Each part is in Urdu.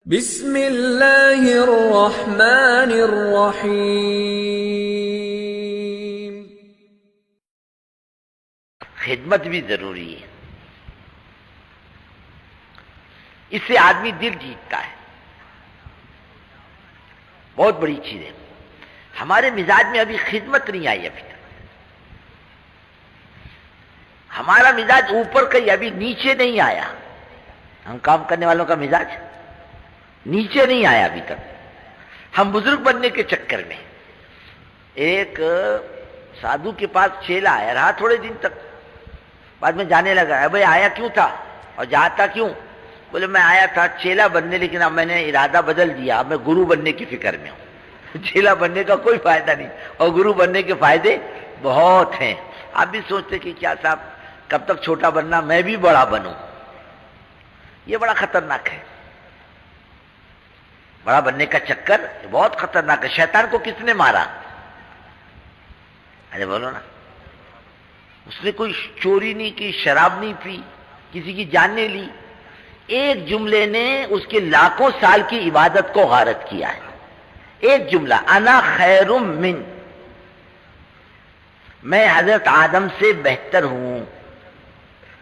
بسم اللہ الرحمن الرحیم۔ خدمت بھی ضروری ہے، اس سے آدمی دل جیتتا ہے، بہت بڑی چیز ہے۔ ہمارے مزاج میں ابھی خدمت نہیں آئی، ابھی تک ہمارا مزاج اوپر کا ہی، ابھی نیچے نہیں آیا۔ ہم کام کرنے والوں کا مزاج نیچے نہیں آیا ابھی تک۔ ہم بزرگ بننے کے چکر میں، ایک سادھو کے پاس چیلا آیا، رہا تھوڑے دن تک، بعد میں جانے لگا، بھائی آیا کیوں تھا اور جاتا کیوں؟ بولے میں آیا تھا چیلا بننے، لیکن اب میں نے ارادہ بدل دیا، اب میں گرو بننے کی فکر میں ہوں۔ چیلا بننے کا کوئی فائدہ نہیں، اور گرو بننے کے فائدے بہت ہیں۔ آپ بھی سوچتے کہ کیا صاحب کب تک چھوٹا بننا، میں بھی بڑا بنوں۔ یہ بڑا خطرناک ہے، بڑا بننے کا چکر بہت خطرناک ہے۔ شیطان کو کس نے مارا؟ ارے بولو نا، اس نے کوئی چوری نہیں کی، شراب نہیں پی، کسی کی جان نہیں لی، ایک جملے نے اس کے لاکھوں سال کی عبادت کو غارت کیا ہے۔ ایک جملہ، انا خیر من، میں حضرت آدم سے بہتر ہوں،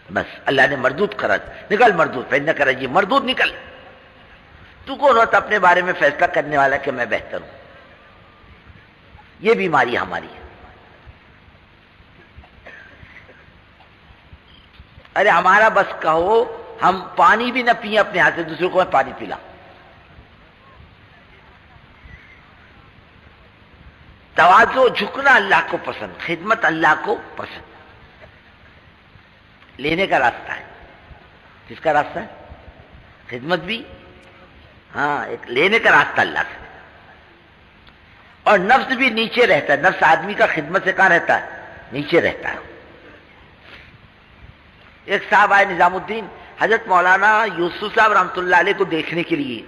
بس اللہ نے مردود کرا، نکل مردود، پھر نہ کرا جی مردود نکل۔ تو کون ہوتا اپنے بارے میں فیصلہ کرنے والا کہ میں بہتر ہوں؟ یہ بیماری ہماری ہے۔ ارے ہمارا بس کہو ہم پانی بھی نہ پیئیں اپنے ہاتھ سے، دوسروں کو میں پانی پلاؤں۔ تواضع، جھکنا اللہ کو پسند، خدمت اللہ کو پسند، لینے کا راستہ ہے۔ کس کا راستہ ہے؟ خدمت بھی، ہاں، ایک لینے کا راستہ اللہ سے۔ اور نفس بھی نیچے رہتا ہے، نفس آدمی کا خدمت سے کہاں رہتا ہے؟ نیچے رہتا ہے۔ ایک صاحب آئے نظام الدین، حضرت مولانا یوسف صاحب رحمۃ اللہ علیہ کو دیکھنے کے لیے،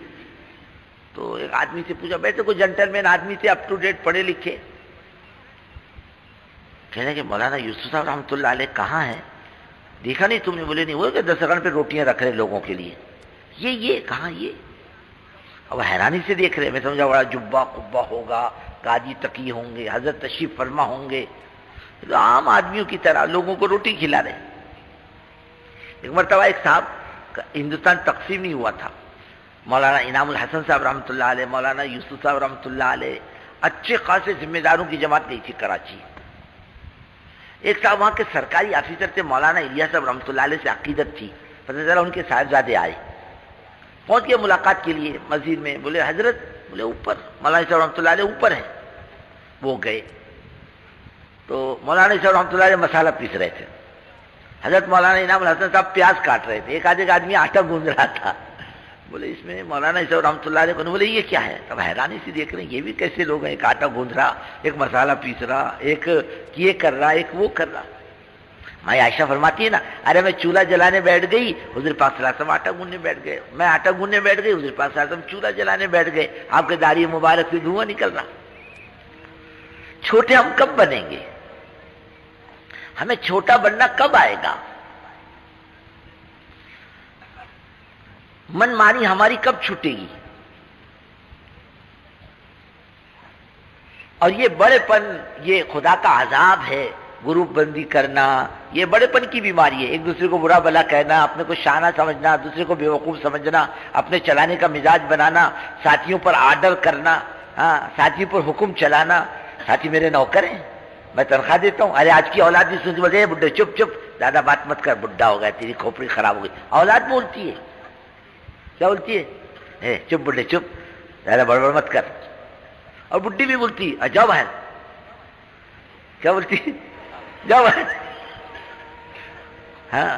تو ایک آدمی سے پوچھا، بیٹھے کوئی جنٹل مین آدمی تھے، اپ ٹو ڈیٹ پڑھے لکھے، کہنے کہ مولانا یوسف صاحب رحمۃ اللہ علیہ کہاں ہے؟ دیکھا نہیں تم نے؟ بولے نہیں، وہ کہ دسترخوان پہ روٹیاں رکھ رہے لوگوں کے لیے۔ یہ کہاں؟ یہ اب حیرانی سے دیکھ رہے، میں سمجھا بڑا جبہ قبہ ہوگا، قاضی تقی ہوں گے، حضرت تشریف فرما ہوں گے، تو عام آدمیوں کی طرح لوگوں کو روٹی کھلا رہے۔ ایک مرتبہ ایک صاحب، ہندوستان تقسیم نہیں ہوا تھا، مولانا انعام الحسن صاحب رحمۃ اللہ علیہ، مولانا یوسف صاحب رحمۃ اللہ علیہ، اچھے خاصے ذمہ داروں کی جماعت گئی تھی کراچی۔ ایک صاحب وہاں کے سرکاری آفیسر تھے، مولانا الیاس صاحب رحمۃ اللہ علیہ سے عقیدت تھی، پتہ چلا ان کے صاحبزادے آئے، پہنچ گئے ملاقات کے لیے مسجد میں، بولے حضرت، بولے اوپر، مولانا صاحب رحمۃ اللہ علیہ اوپر ہیں۔ وہ گئے تو مولانا صاحب رحمۃ اللہ علیہ مسالہ پیس رہے تھے، حضرت مولانا انعام الحسن صاحب پیاز کاٹ رہے تھے، ایک آدمی آٹا گوندھ رہا تھا۔ بولے اس میں مولانا صاحب رحمۃ اللہ علیہ کو بولے یہ کیا ہے؟ تب حیرانی سے دیکھ رہے ہیں یہ بھی کیسے لوگ ہیں، ایک آٹا گوندھ رہا، ایک مسالہ پیس رہا، ایک یہ کر رہا، ایک وہ کر رہا۔ ماں عائشہ فرماتی ہے نا، ارے میں چولہا جلانے بیٹھ گئی، حضور پاک صلی اللہ علیہ وسلم آٹا گوندنے بیٹھ گئے، میں آٹا گوندنے بیٹھ گئی، حضور پاک صلی اللہ علیہ وسلم چولہا جلانے بیٹھ گئے، آپ کے داڑھی مبارک سے دھواں نکل رہا۔ چھوٹے ہم کب بنیں گے؟ ہمیں چھوٹا بننا کب آئے گا؟ من مانی ہماری کب چھوٹے گی؟ اور یہ بڑے پن، یہ خدا کا عذاب ہے، گروپ بندی کرنا، یہ بڑے پن کی بیماری ہے۔ ایک دوسرے کو برا بلا کہنا، اپنے کو شانہ سمجھنا، دوسرے کو بیوقوف سمجھنا، اپنے چلانے کا مزاج بنانا، ساتھیوں پر آرڈر کرنا، ہاں، ساتھیوں پر حکم چلانا۔ ساتھی میرے نوکر ہیں، میں تنخواہ دیتا ہوں، ارے آج کی اولاد بھی سنتی، بولتے بڈھے چپ چپ، زیادہ بات مت کر، بڈھا ہو گیا، تیری کھوپڑی خراب ہو گئی۔ اولاد بولتی ہے، کیا بولتی ہے؟ چپ بڈھے چپ، زیادہ بڑبڑ مت کر۔ اور بڈھی بھی بولتی ہے، جاؤ باہر، کیا بولتی ہے؟ جاؤ باہر۔ ہاں،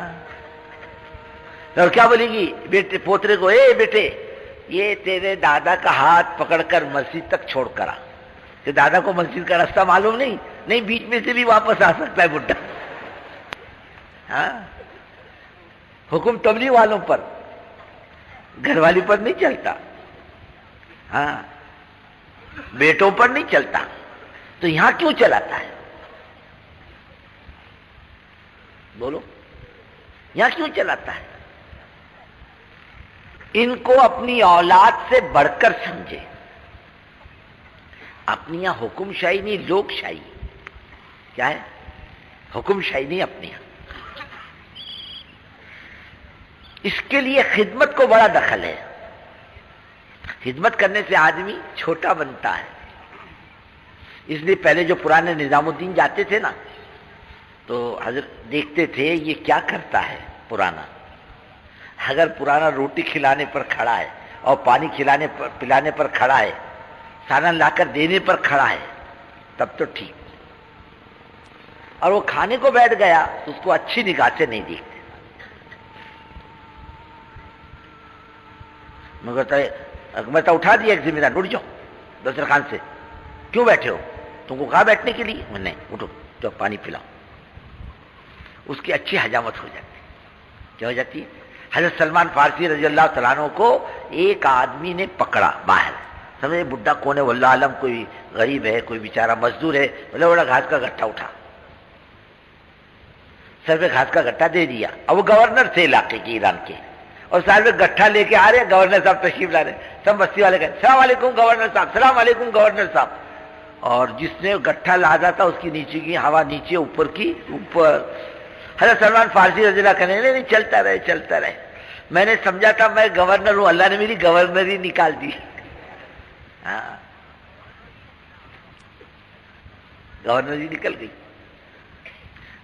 اور کیا بولے گی بیٹے پوترے کو، اے بیٹے یہ تیرے دادا کا ہاتھ پکڑ کر مسجد تک چھوڑ کر آ، کہ دادا کو مسجد کا راستہ معلوم نہیں، نہیں بیچ میں سے بھی واپس آ سکتا ہے بڈھا۔ ہاں، حکم تبلیغ والوں پر، گھر والی پر نہیں چلتا، ہاں، بیٹوں پر نہیں چلتا، تو یہاں کیوں چلاتا ہے؟ بولو، یہاں کیوں چلاتا ہے؟ ان کو اپنی اولاد سے بڑھ کر سمجھے. اپنی یہاں حکم شاہی نہیں، لوک شاہی. کیا ہے؟ حکم شاہی نہیں اپنی یہاں. اس کے لیے خدمت کو بڑا دخل ہے. خدمت کرنے سے آدمی چھوٹا بنتا ہے. اس لیے پہلے جو پرانے نظام الدین جاتے تھے نا تو حضرت دیکھتے تھے یہ کیا کرتا ہے پرانا. اگر پرانا روٹی کھلانے پر کھڑا ہے اور پانی پلانے پر کھڑا ہے، سالن لا کر دینے پر کھڑا ہے، تب تو ٹھیک. اور وہ کھانے کو بیٹھ گیا تو اس کو اچھی نگاہ سے نہیں دیکھتے. میں تو اٹھا دیا ایک ذمہ دار، اٹھ جاؤ دسترخوان سے. کیوں بیٹھے ہو؟ تم کو کہا بیٹھنے کے لیے؟ نہیں، اٹھو تو پانی پلاؤ. اس کی اچھی حجامت ہو جاتی. کیا ہو جاتی ہے؟ حضرت سلمان فارسی رضی اللہ تعالیٰ عنہ کو ایک آدمی نے پکڑا باہر. سمجھے بڈھا کون ہے واللہ عالم، کوئی غریب ہے، کوئی بیچارہ مزدور ہے، بڑا بڑا گھاس کا گٹھا اٹھا، سر پہ گھاس کا گٹھا دے دیا. اب وہ گورنر تھے علاقے کے، ایران کے، اور سال میں گٹھا لے کے آ رہے. گورنر صاحب تشریف لا رہے. سب بستی والے کہتے السلام علیکم گورنر صاحب، السلام علیکم گورنر صاحب. اور جس نے گٹھا لادا تھا اس کی نیچے کی ہوا نیچے، اوپر کی اوپر. حضرت سلمان فارسی رضی اللہ کہنے نہیں چلتا رہے چلتا رہے. میں نے سمجھا تھا میں گورنر ہوں، اللہ نے میری گورنری نکال دی. ہاں، گورنری نکل گئی.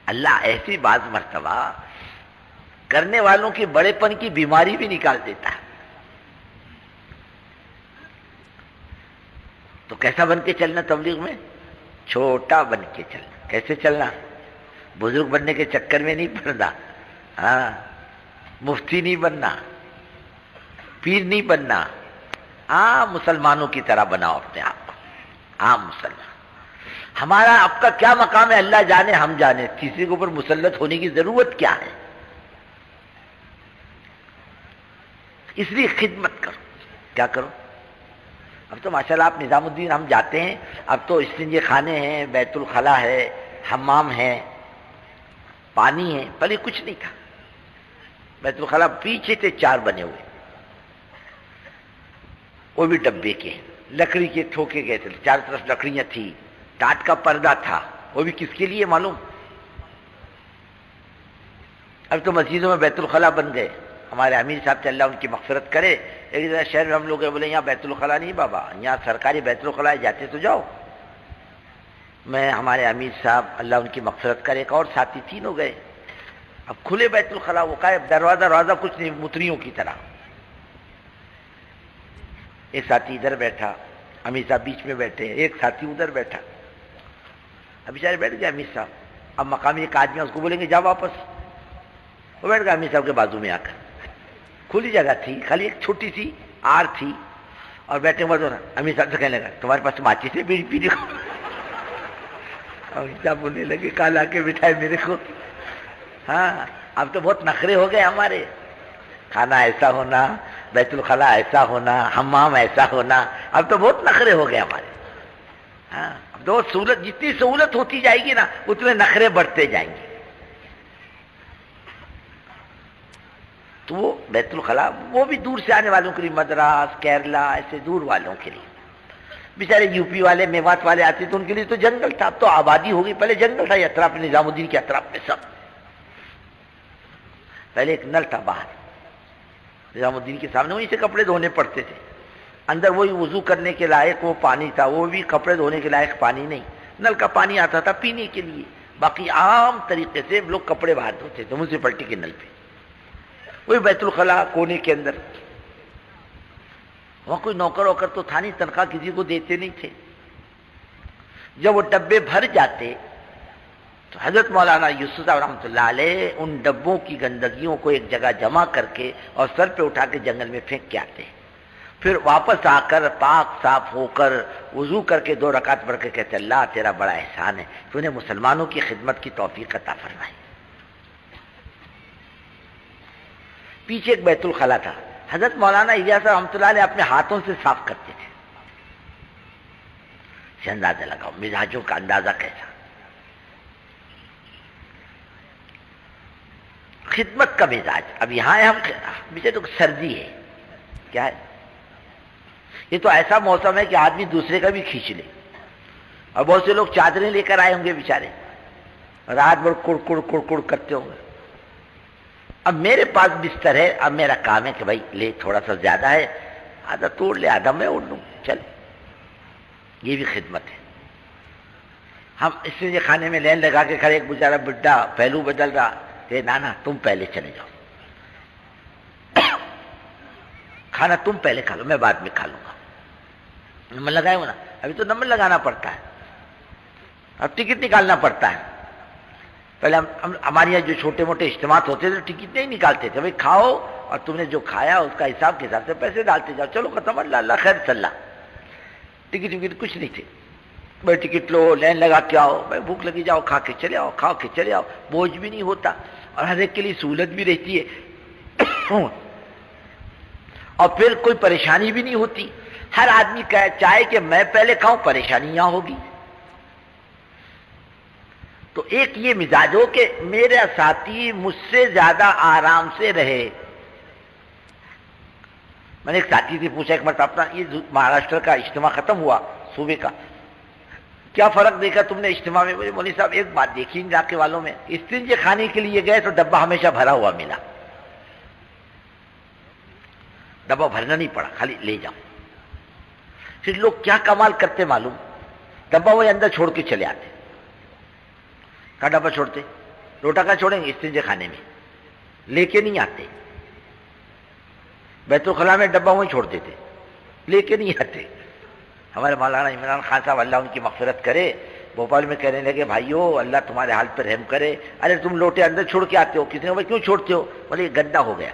اللہ ایسی بعض مرتبہ کرنے والوں کی بڑے پن کی بیماری بھی نکال دیتا ہے. تو کیسا بن کے چلنا تبلیغ میں؟ چھوٹا بن کے چلنا. کیسے چلنا؟ بزرگ بننے کے چکر میں نہیں پڑنا. ہاں، مفتی نہیں بننا، پیر نہیں بننا. عام مسلمانوں کی طرح بناؤ اپنے آپ کو، عام مسلمان. ہمارا اب کا کیا مقام ہے اللہ جانے، ہم جانے. تیسرے کے اوپر مسلط ہونے کی ضرورت کیا ہے؟ اس لیے خدمت کرو. کیا کرو؟ اب تو ماشاءاللہ آپ نظام الدین ہم جاتے ہیں، اب تو استنجے خانے ہیں، بیت الخلا ہے، حمام ہے، پانی ہے. پہلے کچھ نہیں تھا. بیت الخلا پیچھے تھے 4 بنے ہوئے، وہ بھی ڈبے کے، لکڑی کے ٹھوکے گئے تھے، چاروں طرف لکڑیاں تھی، ٹاٹ کا پردہ تھا. وہ بھی کس کے لیے معلوم؟ اب تو مسجدوں میں بیت الخلا بن گئے. ہمارے امیر صاحب سے اللہ ان کی مغفرت کرے، ایک شہر میں ہم لوگ بولے یہاں بیت الخلا نہیں بابا، یہاں سرکاری بیت الخلا جاتے تو جاؤ. میں، ہمارے امیر صاحب اللہ ان کی مغفرت کرے، ایک اور ساتھی، تینوں گئے. اب کھلے بیت الخلا، وہ کہا دروازہ کچھ نہیں، متریوں کی طرح. ایک ساتھی ادھر بیٹھا، امیر صاحب بیچ میں بیٹھے، ایک ساتھی ادھر بیٹھا. اب بیچارے بیٹھ گئے امیر صاحب. اب مقامی ایک آدمی اس کو بولیں گے جا واپس. وہ بیٹھ گیا امیر صاحب کے بازو میں آ کر. کھلی جگہ تھی، خالی ایک چھوٹی سی آر تھی، اور بیٹھے بعد امیر صاحب سے کہنے لگا تمہارے پاس ماچس ہے بیڑی پینے کو؟ امیر صاحب بولنے لگے کہاں لا کے بٹھائے میرے کو. ہاں، اب تو بہت نخرے ہو گئے ہمارے. کھانا ایسا ہونا، بیت الخلا ایسا ہونا، حمام ایسا ہونا، اب تو بہت نخرے ہو گئے ہمارے. ہاں، اب تو سہولت، جتنی سہولت ہوتی جائے گی نا اتنے نخرے بڑھتے جائیں گے. تو وہ بیت الخلا وہ بھی دور سے آنے والوں کے لیے، مدراس، کیرلا، ایسے دور والوں کے لیے. بیچارے یو پی والے، میوات والے آتے تو ان کے لیے تو جنگل تھا. اب تو آبادی ہو گئی، پہلے جنگل تھا یہ اطراف میں، نظام الدین کے اطراف میں سب. پہلے ایک نل تھا باہر نظام الدین کے سامنے، وہیں سے کپڑے دھونے پڑتے تھے. اندر وہی وضو کرنے کے لائق وہ پانی تھا، وہ بھی کپڑے دھونے کے لائق پانی نہیں. نل کا پانی آتا تھا پینے کے لیے، باقی عام طریقے سے لوگ کپڑے باہر دھوتے تھے میونسپلٹی کے نل پہ. وہی بیت الخلا کونے کے اندر. وہاں کوئی نوکر ووکر تو تھا نہیں، تنخواہ کسی کو دیتے نہیں تھے. جب وہ ڈبے بھر جاتے تو حضرت مولانا یوسف صاحب رحمۃ اللہ علیہ ان ڈبوں کی گندگیوں کو ایک جگہ جمع کر کے اور سر پہ اٹھا کے جنگل میں پھینک کے آتے. پھر واپس آ کر پاک صاف ہو کر وضو کر کے 2 رکعت پڑھ کے کہتے اللہ تیرا بڑا احسان ہے، تو نے مسلمانوں کی خدمت کی توفیق عطا فرمائی. پیچھے ایک بیت الخلا تھا، حضرت مولانا الیاس رحمۃ اللہ علیہ اپنے ہاتھوں سے صاف کرتے تھے. سے اندازہ لگاؤ مزاجوں کا اندازہ کیسا. خدمت کا مزاج. اب یہاں ہم پیچھے تو سردی ہے، کیا ہے؟ یہ تو ایسا موسم ہے کہ آدمی دوسرے کا بھی کھینچ لے. اور بہت سے لوگ چادریں لے کر آئے ہوں گے بیچارے, رات بھر کڑ کڑ کڑ کڑ کرتے ہوں گے. اب میرے پاس بستر ہے, اب میرا کام ہے کہ بھائی لے, تھوڑا سا زیادہ ہے, آدھا توڑ لے, آدھا میں اوڑھ لوں, چل. یہ بھی خدمت ہے. ہم اس لیے کھانے میں لین لگا کے کھڑے, ایک بیچارہ بڈھا پہلو بدل رہا کہ نانا تم پہلے چلے جاؤ, کھانا تم پہلے کھا لو, میں بعد میں کھا لوں گا. نمبر لگائے ہو نا, ابھی تو نمبر لگانا پڑتا ہے, اب ٹکٹ نکالنا پڑتا ہے. پہلے ہمارے یہاں جو چھوٹے موٹے اجتماعات ہوتے تھے ٹکٹ نہیں نکالتے تھے, بھائی کھاؤ اور تم نے جو کھایا اس کا حساب کے حساب سے پیسے ڈالتے جاؤ, چلو ختم, اللہ اللہ خیر صلی اللہ. ٹکٹ وکٹ کچھ نہیں تھے, بھائی ٹکٹ لو, لین لگا کے آؤ, بھائی بھوک لگی جاؤ, کھا کے چلے آؤ, کھا کے چلے آؤ, بوجھ بھی نہیں ہوتا اور ہر ایک کے لیے سہولت بھی رہتی ہے اور پھر کوئی پریشانی بھی نہیں ہوتی. ہر آدمی چاہے کہ میں پہلے کھاؤں, پریشانی یہاں ہوگی. تو ایک یہ مزاج ہو کہ میرا ساتھی مجھ سے زیادہ آرام سے رہے. میں نے ایک ساتھی سے پوچھا ایک مرتبہ, اپنا یہ مہاراشٹر کا اجتماع ختم ہوا صوبے کا, کیا فرق دیکھا تم نے اجتماع میں؟ مجھے مولوی صاحب ایک بات دیکھی ان علاقے والوں میں, استنجے کھانے کے لیے گئے تو ڈبہ ہمیشہ بھرا ہوا ملا, ڈبہ بھرنا نہیں پڑا, خالی لے جاؤ. پھر لوگ کیا کمال کرتے معلوم, ڈبہ وہ اندر چھوڑ کے چلے آتے. کہاں ڈبہ چھوڑتے؟ لوٹا کا چھوڑیں گے استنجے خانے میں, لے کے نہیں آتے. بیت الخلاء میں ڈبہ وہیں چھوڑ دیتے, لے کے نہیں آتے. ہمارے مولانا عمران خان صاحب اللہ ان کی مغفرت کرے, بھوپال میں کہنے لگے بھائیو اللہ تمہارے حال پر رحم کرے, ارے تم لوٹے اندر چھوڑ کے آتے ہو. کسی نے بھائی کیوں چھوڑتے ہو؟ بولے یہ گندا ہو گیا.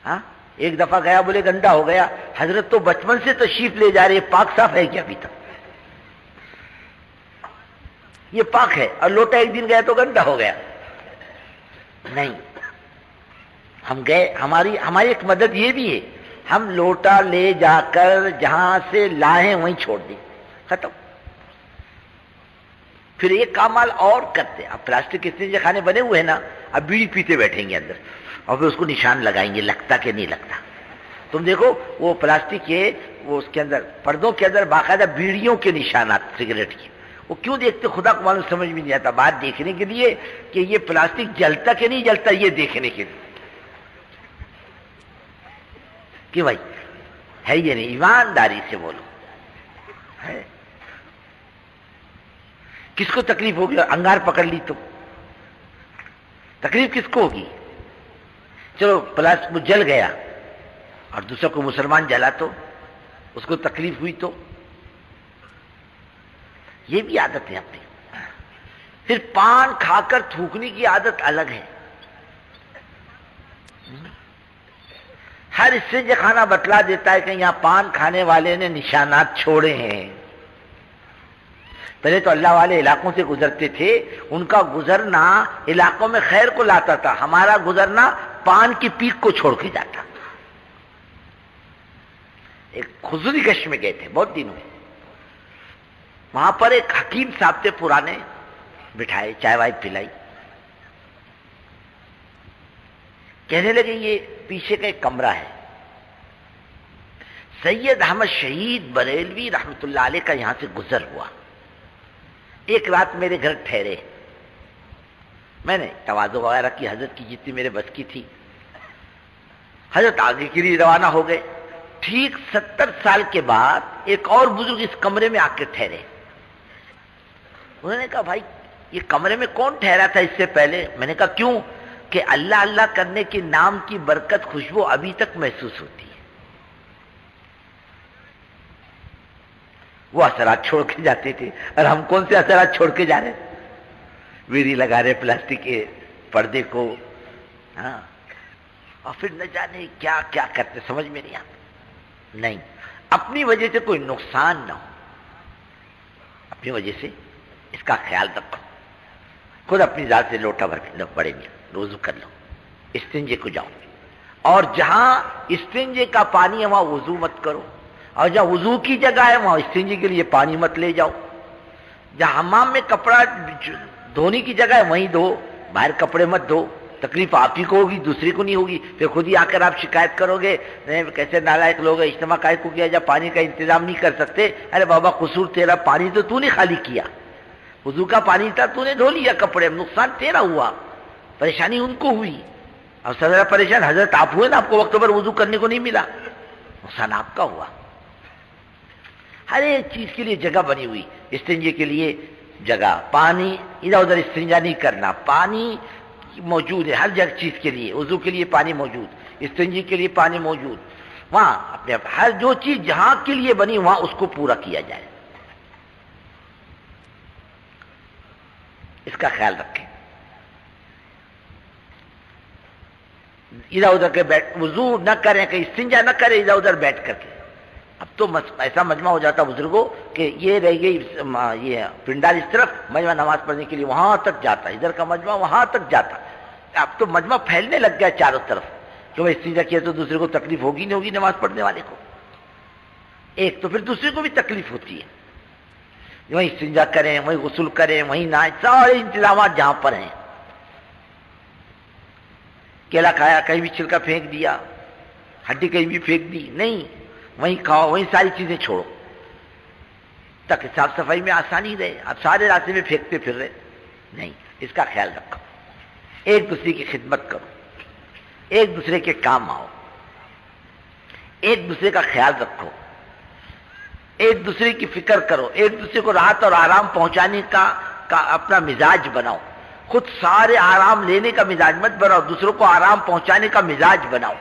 ہاں ایک دفعہ گیا, بولے گندا ہو گیا. حضرت تو بچپن سے تشریف لے جا رہے, پاک صاف ہے کیا ابھی تک؟ یہ پاک ہے, اور لوٹا ایک دن گیا تو گندا ہو گیا. نہیں, ہم گئے, ہماری ایک مدد یہ بھی ہے, ہم لوٹا لے جا کر جہاں سے لائیں وہیں چھوڑ دیں, ختم. پھر ایک کامال اور کرتے, اب پلاسٹک استنجے خانے بنے ہوئے ہیں نا, اب بیڑی پیتے بیٹھیں گے اندر اور پھر اس کو نشان لگائیں گے, لگتا کہ نہیں لگتا. تم دیکھو وہ پلاسٹک کے وہ اس کے اندر پردوں کے اندر باقاعدہ بیڑیوں کے نشانات سگریٹ کے, وہ کیوں دیکھتے خدا کو معلوم, سمجھ میں نہیں آتا. بات دیکھنے کے لیے کہ یہ پلاسٹک جلتا کہ نہیں جلتا, یہ دیکھنے کے لیے کہ بھائی ہے یہ نہیں. ایمانداری سے بولو, ہے کس کو تکلیف ہوگی؟ انگار پکڑ لی تو تکلیف کس کو ہوگی؟ چلو پلاسٹک جل گیا اور دوسرا کو مسلمان جلا تو اس کو تکلیف ہوئی تو یہ بھی عادت ہے اپنی. پھر پان کھا کر تھوکنے کی عادت الگ ہے. ہر استنجے خانہ بتلا دیتا ہے کہ یہاں پان کھانے والے نے نشانات چھوڑے ہیں. پہلے تو اللہ والے علاقوں سے گزرتے تھے, ان کا گزرنا علاقوں میں خیر کو لاتا تھا, ہمارا گزرنا پان کی پیک کو چھوڑ کے جاتا. ایک خزوری گشت میں گئے تھے بہت دنوں میں, وہاں پر ایک حکیم صاحب تھے پرانے, بٹھائے, چائے وائے پلائی, کہنے لگے یہ پیچھے کا ایک کمرہ ہے, سید احمد شہید بریلوی رحمت اللہ علیہ کا یہاں سے گزر ہوا, ایک رات میرے گھر ٹھہرے. میں نے تواضع وغیرہ کی, حضرت کی جتنی میرے بس کی تھی. حضرت آگے کے لیے روانہ ہو گئے. ٹھیک 70 سال کے بعد ایک اور بزرگ اس کمرے میں آ کے ٹھہرے. انہوں نے کہا بھائی یہ کمرے میں کون ٹھہرا تھا اس سے پہلے؟ میں نے کہا کیوں؟ کہ اللہ اللہ کرنے کے نام کی برکت خوشبو ابھی تک محسوس ہوتی ہے. وہ اثرات چھوڑ کے جاتے تھے, اور ہم کون سے اثرات چھوڑ کے جا رہے؟ ویری لگا رہے پلاسٹک کے پردے کو, ہاں, اور پھر نہ جانے کیا کیا کرتے, سمجھ میں نہیں آتا. نہیں, اپنی وجہ سے کوئی نقصان نہ ہو, اپنی وجہ سے اس کا خیال رکھو. خود اپنی ذات سے لوٹا بھر پڑے گی, وضو کر لو, استنجے کو جاؤ, اور جہاں استنجے کا پانی ہے وہاں وضو مت کرو, اور جہاں وضو کی جگہ ہے وہاں استنجے کے لیے پانی مت لے جاؤ. جہاں حمام میں کپڑا دھونے کی جگہ ہے وہیں دھو, باہر کپڑے مت دھو. تکلیف آپ ہی کو ہوگی، دوسری کو نہیں ہوگی. پھر خود ہی آ کر آپ شکایت کرو گے کیسے نالائق لوگ ہیں، اجتماع کائے کو کیا جب پانی کا انتظام نہیں کر سکتے. ارے بابا قصور تیرا، پانی تو نے خالی کیا، وضو کا پانی تھا تو نے دھو لیا کپڑے، نقصان تیرا ہوا، پریشانی ان کو ہوئی. اب سب پریشان حضرت آپ ہوئے نا، آپ کو وقت پر وضو کرنے کو نہیں ملا، نقصان آپ کا ہوا. ہر ایک چیز کے لیے جگہ بنی ہوئی، استنجے کے لیے جگہ، پانی ادھر ادھر استنجا نہیں کرنا، پانی موجود ہے ہر جگہ چیز کے لیے. وضو کے لیے پانی موجود، استنجے کے لیے پانی موجود. وہاں اپنے ہر جو چیز جہاں کے لیے بنی وہاں اس کو پورا کیا جائے، اس کا خیال رکھیں. ادھر ادھر کے وضو نہ کریں، کہ استنجا نہ کریں ادھر ادھر بیٹھ کر کے. اب تو ایسا مجمع ہو جاتا بزرگوں کہ یہ رہ گئی یہ پنڈال اس طرف، مجمع نماز پڑھنے کے لیے وہاں تک جاتا، ادھر کا مجمع وہاں تک جاتا. اب تو مجمع پھیلنے لگ گیا چاروں طرف کہ وہ استنجا کیا تو دوسرے کو تکلیف ہوگی نہیں ہوگی، نماز پڑھنے والے کو ایک تو پھر دوسرے کو بھی تکلیف ہوتی ہے. وہیں استنجا کریں، وہیں غسل کریں، وہیں نہائیں، سارے انتظامات جہاں پر ہیں. کیلا کھایا کہیں بھی چھلکا پھینک دیا، ہڈی کہیں بھی پھینک دی، نہیں، وہیں کھاؤ، وہیں ساری چیزیں چھوڑو تاکہ صاف صفائی میں آسانی رہے. اب سارے راستے میں پھینکتے پھر رہے نہیں، اس کا خیال رکھو. ایک دوسرے کی خدمت کرو، ایک دوسرے کے کام آؤ، ایک دوسرے کا خیال رکھو، ایک دوسرے کی فکر کرو، ایک دوسرے کو راحت اور آرام پہنچانے کا اپنا مزاج بناؤ. خود سارے آرام لینے کا مزاج مت بناؤ، دوسروں کو آرام پہنچانے کا مزاج بناؤ.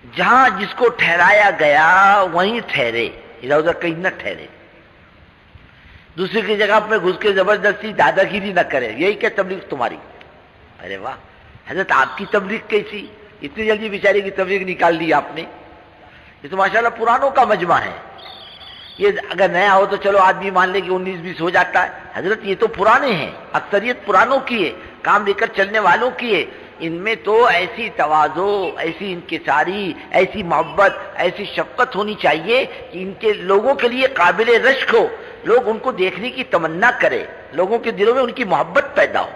جہاں جس کو ٹھہرایا گیا وہیں ٹھہرے، ادھر ادھر کہیں نہ ٹھہرے. دوسرے کی جگہ میں گھس کے زبردستی دادا گیری نہ کرے. یہی کہ تبلیغ تمہاری؟ ارے واہ حضرت، آپ کی تبلیغ کیسی؟ اتنی جلدی بیچارے کی تبلیغ نکال دی آپ نے. یہ تو ماشاءاللہ پرانوں کا مجمع ہے. یہ اگر نیا ہو تو چلو آدمی مان لے کہ 19-20 ہو جاتا ہے. حضرت یہ تو پرانے ہیں، اکثریت پرانوں کی ہے، کام لے کر چلنے والوں کی ہے. ان میں تو ایسی تواضع، ایسی انکساری، ایسی محبت، ایسی شفقت ہونی چاہیے کہ ان کے لوگوں کے لیے قابل رشک ہو، لوگ ان کو دیکھنے کی تمنا کرے، لوگوں کے دلوں میں ان کی محبت پیدا ہو.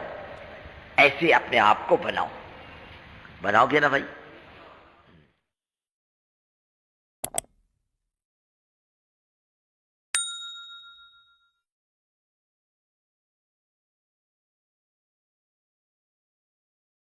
ایسے اپنے آپ کو بناؤ گے نا بھائی؟